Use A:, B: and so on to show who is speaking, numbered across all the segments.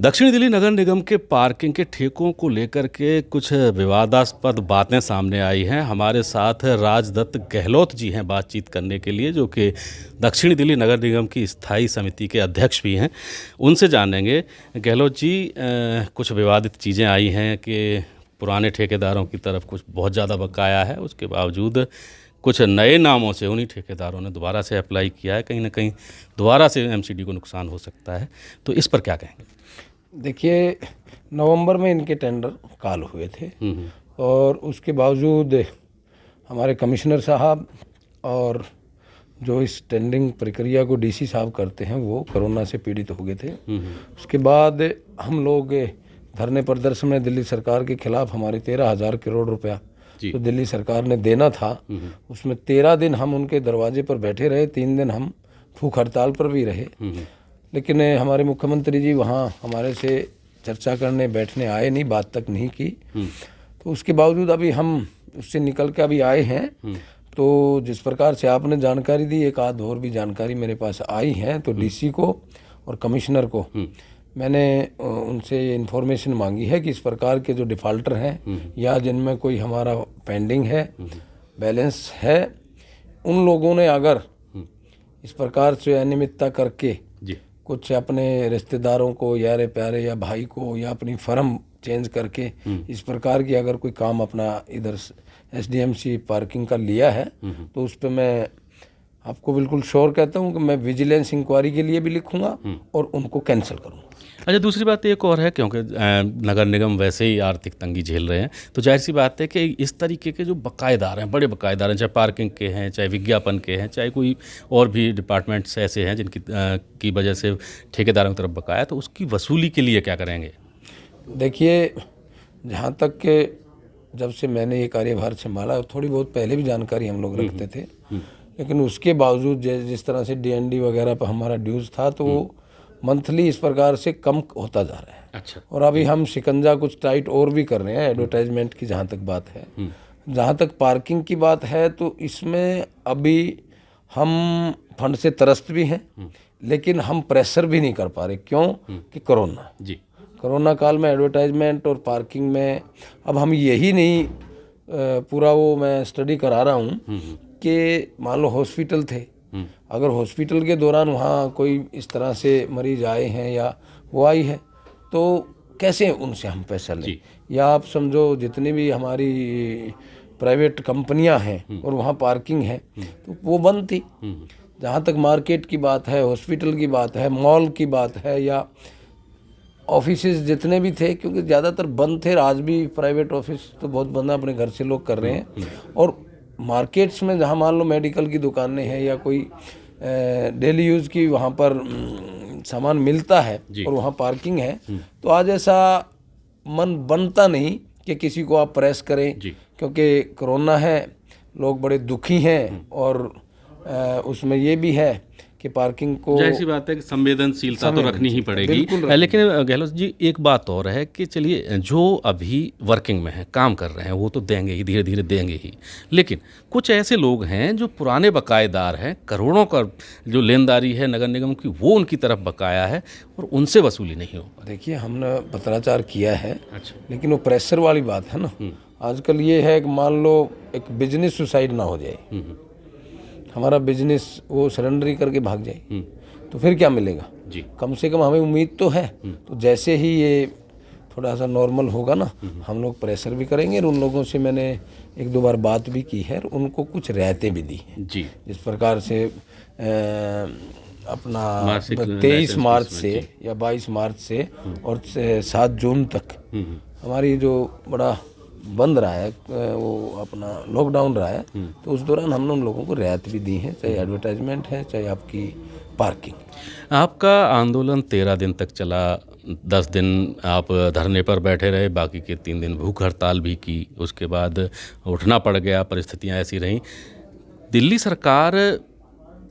A: दक्षिण दिल्ली नगर निगम के पार्किंग के ठेकों को लेकर के कुछ विवादास्पद बातें सामने आई हैं। हमारे साथ राजदत्त गहलोत जी हैं बातचीत करने के लिए, जो कि दक्षिण दिल्ली नगर निगम की स्थायी समिति के अध्यक्ष भी हैं। उनसे जानेंगे। गहलोत जी, कुछ विवादित चीज़ें आई हैं कि पुराने ठेकेदारों की तरफ कुछ बहुत ज़्यादा बकाया है, उसके बावजूद कुछ नए नामों से उन्हीं ठेकेदारों ने दोबारा से अप्लाई किया है। कहीं ना कहीं दोबारा से एमसीडी को नुकसान हो सकता है, तो इस पर क्या कहेंगे?
B: देखिए, नवंबर में इनके टेंडर कॉल हुए थे और उसके बावजूद हमारे कमिश्नर साहब और जो इस टेंडरिंग प्रक्रिया को डीसी साहब करते हैं वो कोरोना से पीड़ित हो गए थे। उसके बाद हम लोग धरने प्रदर्शन में दिल्ली सरकार के खिलाफ हमारे 13,000 करोड़ रुपया तो दिल्ली सरकार ने देना था, उसमें 13 दिन हम उनके दरवाजे पर बैठे रहे, 3 दिन हम भूख हड़ताल पर भी रहे। लेकिन हमारे मुख्यमंत्री जी वहाँ हमारे से चर्चा करने बैठने आए नहीं, बात तक नहीं की। तो उसके बावजूद अभी हम उससे निकल के अभी आए हैं। तो जिस प्रकार से आपने जानकारी दी, एक आध और भी जानकारी मेरे पास आई है। तो डीसी को और कमिश्नर को मैंने उनसे ये इन्फॉर्मेशन मांगी है कि इस प्रकार के जो डिफ़ाल्टर हैं या जिनमें कोई हमारा पेंडिंग है, बैलेंस है, उन लोगों ने अगर इस प्रकार से अनियमितता करके कुछ अपने रिश्तेदारों को, यारे प्यारे या भाई को या अपनी फर्म चेंज करके इस प्रकार की अगर कोई काम अपना इधर एसडीएमसी पार्किंग का लिया है, तो उस पर मैं आपको बिल्कुल श्योर कहता हूँ कि मैं विजिलेंस इंक्वायरी के लिए भी लिखूंगा और उनको कैंसिल करूँगा।
A: अच्छा, दूसरी बात एक और है, क्योंकि नगर निगम वैसे ही आर्थिक तंगी झेल रहे हैं, तो जाहिर सी बात है कि इस तरीके के जो बकायेदार हैं, बड़े बकायेदार हैं, चाहे पार्किंग के हैं, चाहे विज्ञापन के हैं, चाहे कोई और भी डिपार्टमेंट्स ऐसे हैं जिनकी की वजह से ठेकेदारों की तरफ बकाया, तो उसकी वसूली के लिए क्या करेंगे?
B: देखिए, जहाँ तक के जब से मैंने ये कार्यभार संभाला, थोड़ी बहुत पहले भी जानकारी हम लोग रखते थे, लेकिन उसके बावजूद जिस तरह से डीएनडी वगैरह पर हमारा ड्यूज़ था, तो वो मंथली इस प्रकार से कम होता जा रहा है।
A: अच्छा। और
B: अभी हम शिकंजा कुछ टाइट और भी कर रहे हैं एडवर्टाइजमेंट की, जहाँ तक बात है। जहाँ तक पार्किंग की बात है, तो इसमें अभी हम फंड से त्रस्त भी हैं, लेकिन हम प्रेशर भी नहीं कर पा रहे। क्यों? कि कोरोना काल में एडवर्टाइजमेंट और पार्किंग में अब हम यही नहीं पूरा वो मैं स्टडी करा रहा हूँ कि मान लो हॉस्पिटल थे, अगर हॉस्पिटल के दौरान वहाँ कोई इस तरह से मरीज आए हैं या वो आई है, तो कैसे उनसे हम पैसा लें? या आप समझो जितनी भी हमारी प्राइवेट कंपनियां हैं और वहाँ पार्किंग है, तो वो बंद थी। जहाँ तक मार्केट की बात है, हॉस्पिटल की बात है, मॉल की बात है, या ऑफिसेज जितने भी थे, क्योंकि ज़्यादातर बंद थे। आज भी प्राइवेट ऑफिस तो बहुत बंद अपने घर से लोग कर रहे हैं। और मार्केट्स में जहाँ मान लो मेडिकल की दुकानें हैं या कोई डेली यूज़ की वहाँ पर सामान मिलता है और वहाँ पार्किंग है, तो आज ऐसा मन बनता नहीं कि किसी को आप प्रेस करें, क्योंकि कोरोना है, लोग बड़े दुखी हैं। और उसमें ये भी है कि पार्किंग को
A: जैसी बात है कि संवेदनशीलता तो रखनी ही पड़ेगी। लेकिन गहलोत जी, एक बात और है कि चलिए, जो अभी वर्किंग में हैं, काम कर रहे हैं, वो तो देंगे ही, धीरे धीरे देंगे ही। लेकिन कुछ ऐसे लोग हैं जो पुराने बकायेदार हैं, करोड़ों का जो लेनदारी है नगर निगम की, वो उनकी तरफ बकाया है और उनसे वसूली नहीं हो पा।
B: देखिए, हमने पत्राचार किया है। लेकिन वो प्रेशर वाली बात है ना। आजकल ये है कि मान लो एक बिजनेस सुसाइड ना हो जाए, हमारा बिजनेस वो सरेंडर करके भाग जाए, तो फिर क्या मिलेगा? कम से कम हमें उम्मीद तो है। तो जैसे ही ये थोड़ा सा नॉर्मल होगा ना, हम लोग प्रेशर भी करेंगे। और उन लोगों से मैंने 1-2 बार बात भी की है और उनको कुछ रियायतें भी दी हैं। जिस प्रकार से अपना 23 मार्च से या 22 मार्च से और 7 जून तक हमारी जो बड़ा बंद रहा है, वो अपना लॉकडाउन रहा है, तो उस दौरान हमने उन लोगों को रियायत भी दी है, चाहे एडवर्टाइजमेंट है, चाहे आपकी पार्किंग।
A: आपका आंदोलन 13 दिन तक चला, 10 दिन आप धरने पर बैठे रहे, बाकी के 3 दिन भूख हड़ताल भी की, उसके बाद उठना पड़ गया, परिस्थितियां ऐसी रहीं। दिल्ली सरकार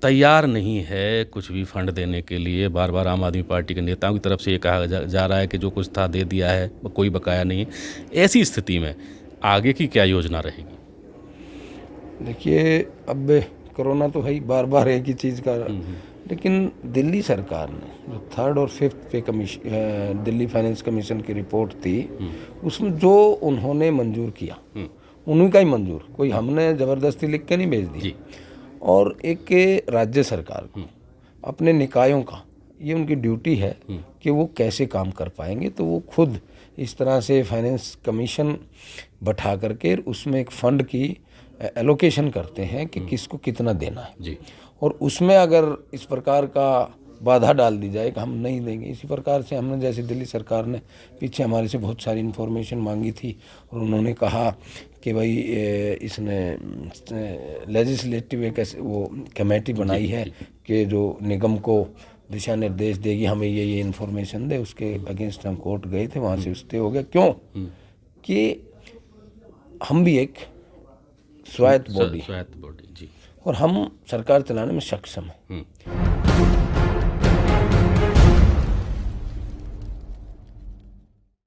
A: तैयार नहीं है कुछ भी फंड देने के लिए। बार बार आम आदमी पार्टी के नेताओं की तरफ से ये कहा जा रहा है कि जो कुछ था दे दिया है, कोई बकाया नहीं है। ऐसी स्थिति में आगे की क्या योजना रहेगी?
B: देखिए, अब कोरोना तो है ही, बार बार एक ही चीज़ का, लेकिन दिल्ली सरकार ने जो 3rd और 5th पे कमीशन, दिल्ली फाइनेंस कमीशन की रिपोर्ट थी, उसमें जो उन्होंने मंजूर किया उन्हीं का ही मंजूर, कोई हमने ज़बरदस्ती लिख के नहीं भेज दी। और एक राज्य सरकार को अपने निकायों का ये उनकी ड्यूटी है कि वो कैसे काम कर पाएंगे, तो वो खुद इस तरह से फाइनेंस कमीशन बैठा करके उसमें एक फंड की एलोकेशन करते हैं कि किसको कितना देना है
A: जी।
B: और उसमें अगर इस प्रकार का बाधा डाल दी जाए कि हम नहीं देंगे, इसी प्रकार से हमने, जैसे दिल्ली सरकार ने पीछे हमारे से बहुत सारी इन्फॉर्मेशन मांगी थी और उन्होंने कहा कि भाई इसने लेजिस्लेटिव एक वो कमेटी बनाई है कि जो निगम को दिशा निर्देश देगी, हमें ये इन्फॉर्मेशन दे, उसके अगेंस्ट हम कोर्ट गए थे, वहाँ से स्टे हो गया। क्यों कि हम भी एक स्वायत्त बॉडी
A: जी,
B: और हम सरकार चलाने में सक्षम हैं।